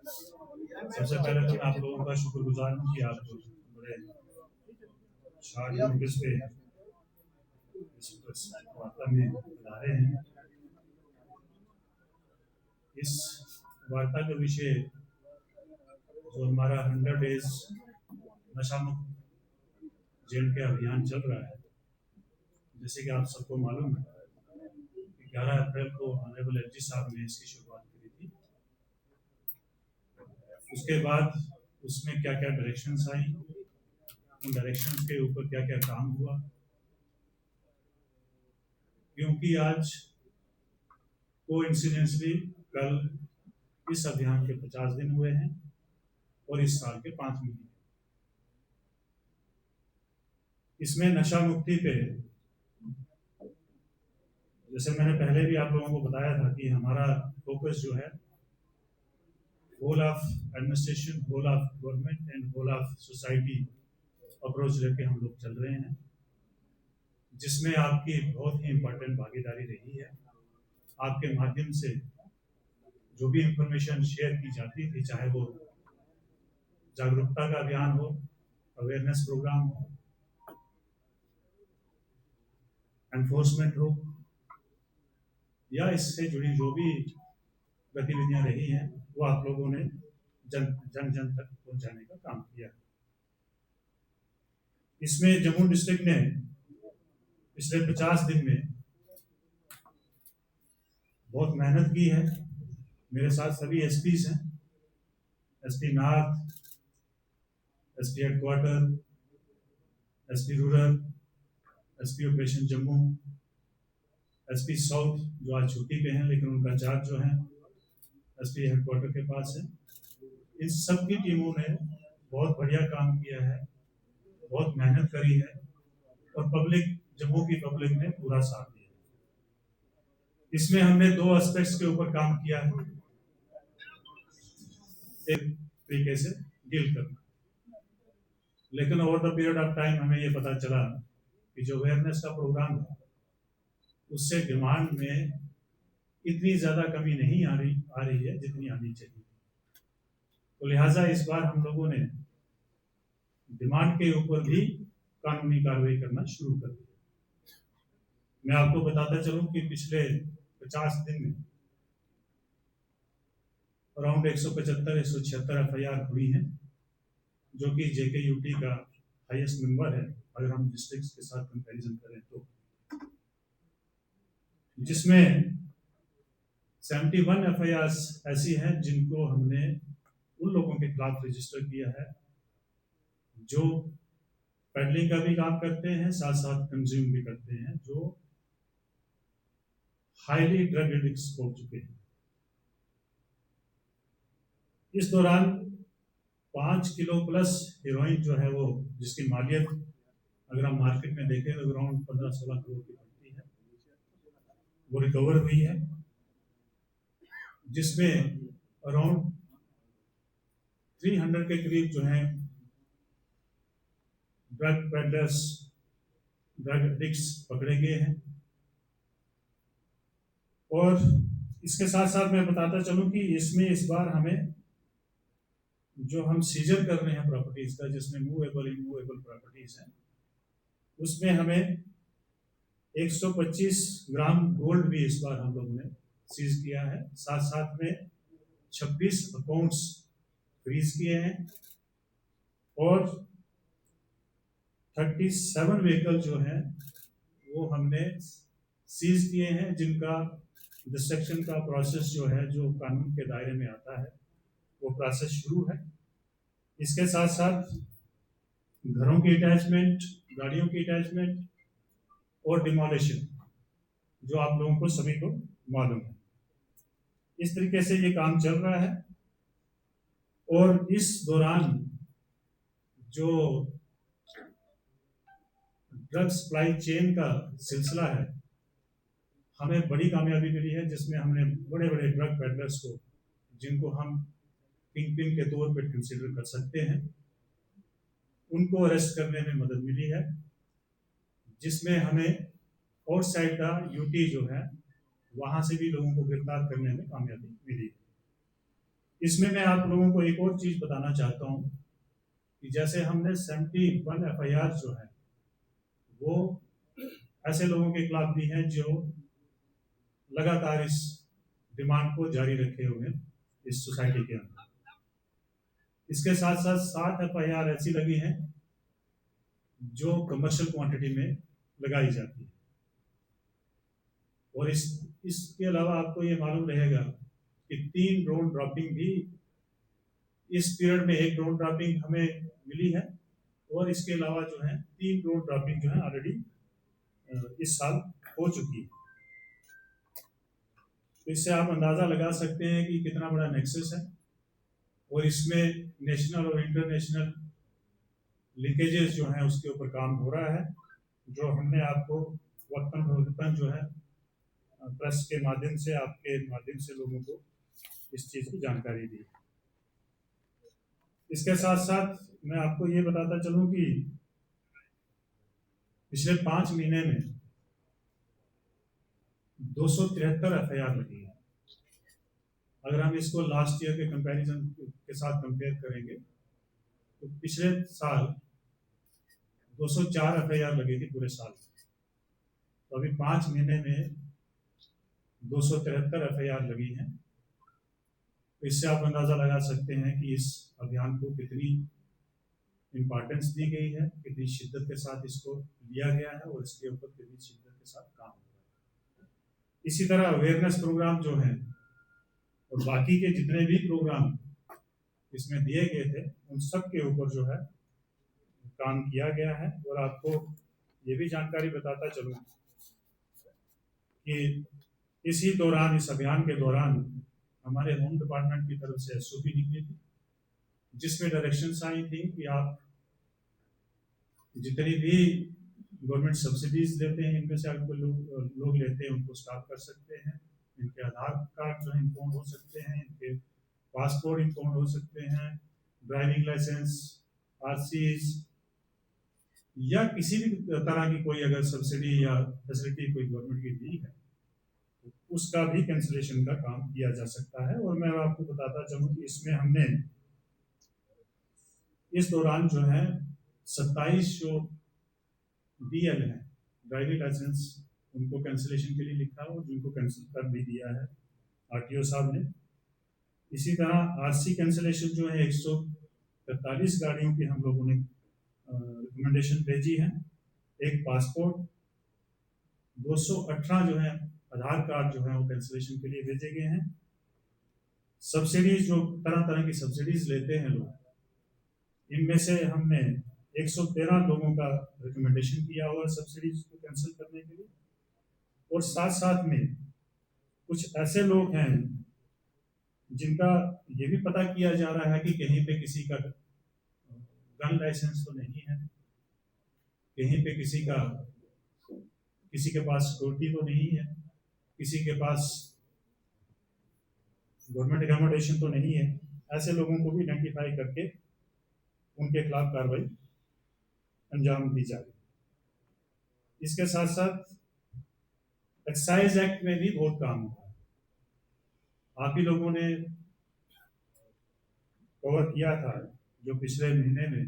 सबसे पहले तो मैं आप लोगों का शुक्रगुजार हूँ कि आप बड़े शॉर्ट नोटिस पे इस वार्ता में बता रहे हैं। इस वार्ता का विषय जो हमारा 100 डेज नशा मुक्त जेल के अभियान चल रहा है, जैसे कि आप सबको मालूम है कि 11 अप्रैल को ऑनरेबल एलजी साहब ने इसकी शुरुआत करी थी। उसके बाद उसमें क्या क्या डायरेक्शंस आई, उन डायरेक्शंस के ऊपर क्या क्या काम हुआ, क्योंकि आज कोइंसिडेंटली कल इस अभियान के 50 दिन हुए हैं और इस साल के 5 महीने। इसमें नशा मुक्ति पे, जैसे मैंने पहले भी आप लोगों को बताया था कि हमारा फोकस जो है whole of administration, whole of government and whole of society approach लेके हम लोग चल रहे हैं, जिसमें आपकी बहुत ही इम्पोर्टेंट भागीदारी रही है। आपके माध्यम से जो भी इंफॉर्मेशन शेयर की जाती थी, चाहे वो जागरूकता का अभियान हो, अवेयरनेस प्रोग्राम हो, एनफोर्समेंट हो, या इससे जुड़ी जो भी गतिविधियां रही हैं, वो आप लोगों ने जन जन तक पहुंचाने का काम किया। इसमें जम्मू डिस्ट्रिक्ट ने पिछले 50 दिन में बहुत मेहनत की है। मेरे साथ सभी एसपीज हैं, SP north, SP headquarter, SP rural, SP operation Jammu, SP south जो आज छुट्टी पे हैं लेकिन उनका चार्ज जो है एसपी हेडक्वार्टर के पास है। इन सब की टीमों ने बहुत बढ़िया काम किया है, बहुत मेहनत करी है और पब्लिक, जम्मू की पब्लिक ने पूरा साथ दिया। इसमें हमने 2 एस्पेक्ट्स के ऊपर काम किया है। एक तरीके से डील करना, लेकिन over the period of time हमें ये पता चला कि जो अवेयरनेस का प्रोग्राम है उससे डिमांड में इतनी ज्यादा कमी नहीं आ रही है जितनी आनी चाहिए। तो लिहाजा इस बार हम लोगों ने डिमांड के ऊपर भी कानूनी कार्रवाई करना शुरू कर दिया। मैं आपको बताता चलूं कि पिछले 50 दिन में अराउंड 175-176 एफआईआर हुई है, जो कि जेकेयूटी का हाईएस्ट नंबर है अगर हम डिस्ट्रिक्ट्स के साथ कंपैरिजन करें तो, जिसमें 71 एफआईआर ऐसी हैं जिनको हमने उन लोगों के खिलाफ रजिस्टर किया है जो पेडलिंग का भी काम करते हैं, साथ साथ कंज्यूम भी करते हैं, जो हाईली ड्रग एडिक्ट्स हो चुके हैं। इस दौरान 5 किलो प्लस हीरोइन जो है वो, जिसकी मालियत अगर हम मार्केट में देखें तो अराउंड 15-16 करोड़ की बनती है, वो रिकवर हुई है, जिसमें अराउंड 300 के करीब जो है ड्रग पेडलर्स, ड्रग एडिक्ट्स पकड़े गए हैं। और इसके साथ साथ मैं बताता चलूं कि इसमें इस बार हमें जो हम सीजर कर रहे हैं प्रॉपर्टीज का, जिसमें मूवेबल इमूवेबल प्रॉपर्टीज हैं, उसमें हमें 125 ग्राम गोल्ड भी इस बार हम लोगों ने सीज किया है। साथ साथ में 26 अकाउंट्स फ्रीज किए हैं और 37 व्हीकल जो हैं वो हमने सीज किए हैं, जिनका डिस्ट्रक्शन का प्रोसेस जो है, जो कानून के दायरे में आता है, वो प्रोसेस शुरू है। इसके साथ साथ घरों की अटैचमेंट, गाड़ियों की अटैचमेंट और डिमोलिशन, जो आप लोगों को सभी को मालूम है। इस तरीके से ये काम चल रहा है। और इस दौरान जो ड्रग सप्लाई चेन का सिलसिला है, हमें बड़ी कामयाबी मिली है, जिसमें हमने बड़े बड़े ड्रग पेडलर्स को, जिनको हम किंग पिन के तौर पर कंसिडर कर सकते हैं, उनको अरेस्ट करने में मदद मिली है, जिसमें हमें और साइड का यूटी जो है वहां से भी लोगों को गिरफ्तार करने में कामयाबी मिली है। इसमें मैं आप लोगों को एक और चीज बताना चाहता हूँ कि जैसे हमने 71 FIR जो है वो ऐसे लोगों के खिलाफ दी हैं जो लगातार इस डिमांड को जारी रखे हुए हैं इस सोसाइटी के अंदर। इसके साथ साथ 7 FIR ऐसी लगी हैं जो कमर्शियल क्वांटिटी में लगाई जाती है। और इसके अलावा आपको ये मालूम रहेगा कि 3 ड्रोन ड्रॉपिंग भी इस पीरियड में, एक ड्रोन ड्रॉपिंग हमें मिली है और इसके अलावा जो है 3 ड्रोन ड्रॉपिंग जो है ऑलरेडी इस साल हो चुकी है। तो इससे आप अंदाजा लगा सकते हैं कि कितना बड़ा नेक्सस है और इसमें नेशनल और इंटरनेशनल लिंकेजेस जो हैं उसके ऊपर काम हो रहा है, जो हमने आपको वक्तन फवक्तन जो है प्रेस के माध्यम से, आपके माध्यम से लोगों को इस चीज़ की जानकारी दी। इसके साथ साथ मैं आपको ये बताता चलूं कि पिछले 5 महीने में 273 FIR लगी है। अगर हम इसको लास्ट ईयर के कंपैरिजन के साथ कंपेयर करेंगे तो पिछले साल 204 FIR लगी थी पूरे साल। तो अभी 5 महीने में 273 FIR लगी हैं। तो इससे आप अंदाजा लगा सकते हैं कि इस अभियान को कितनी इम्पोर्टेंस दी गई है, कितनी शिद्दत के साथ इसको लिया गया है और इसके ऊपर कितनी शिद्दत के साथ काम हो रहा है। इसी तरह अवेयरनेस प्रोग्राम जो हैं और बाकी के जितने भी प्रोग्राम इसमें दिए गए थे उन सब के ऊपर जो है काम किया गया है। और आपको ये भी जानकारी बताता चलूं कि इसी दौरान, इस अभियान के दौरान हमारे होम डिपार्टमेंट की तरफ से SOP निकली थी जिसमें डायरेक्शंस आई थी कि आप जितनी भी गवर्नमेंट सब्सिडीज देते हैं इनमें से आपको लोग लेते हैं उनको स्टॉप कर सकते हैं। इनके आधार कार्ड जो है इम्पाउंड हो सकते हैं, इनके पासपोर्ट इम्पाउंड हो सकते हैं, ड्राइविंग लाइसेंस, RCs या किसी भी तरह की कोई अगर सब्सिडी या फैसिलिटी कोई गवर्नमेंट की दी है तो उसका भी कैंसिलेशन का काम किया जा सकता है। और मैं आपको बताता चलूँ कि इसमें हमने इस दौरान जो है 27 जो DL है, ड्राइविंग लाइसेंस, उनको कैंसिलेशन के लिए लिखा और जिनको कैंसिल कर भी दिया है RTO साहब ने। इसी तरह RC कैंसिलेशन जो है 143 गाड़ियों की हम लोगों ने रिकमेंडेशन भेजी है। एक पासपोर्ट, 218 जो है आधार कार्ड जो है वो कैंसिलेशन के लिए भेजे गए हैं। सब्सिडीज, जो तरह तरह की सब्सिडीज लेते हैं लोग, इनमें से हमने 113 लोगों का रिकमेंडेशन किया हुआ सब्सिडीज को कैंसिल करने के लिए। और साथ साथ में कुछ ऐसे लोग हैं जिनका ये भी पता किया जा रहा है कि कहीं पे किसी का गन लाइसेंस तो नहीं है, कहीं पे किसी के पास सिक्योरिटी तो नहीं है, किसी के पास गवर्नमेंट एकोमोडेशन तो नहीं है। ऐसे लोगों को भी आइडेंटिफाई करके उनके खिलाफ कार्रवाई अंजाम दी जा रही है। इसके साथ साथ एक्साइज एक्ट में भी बहुत काम हुआ है। आप ही लोगों ने कवर किया था जो पिछले महीने में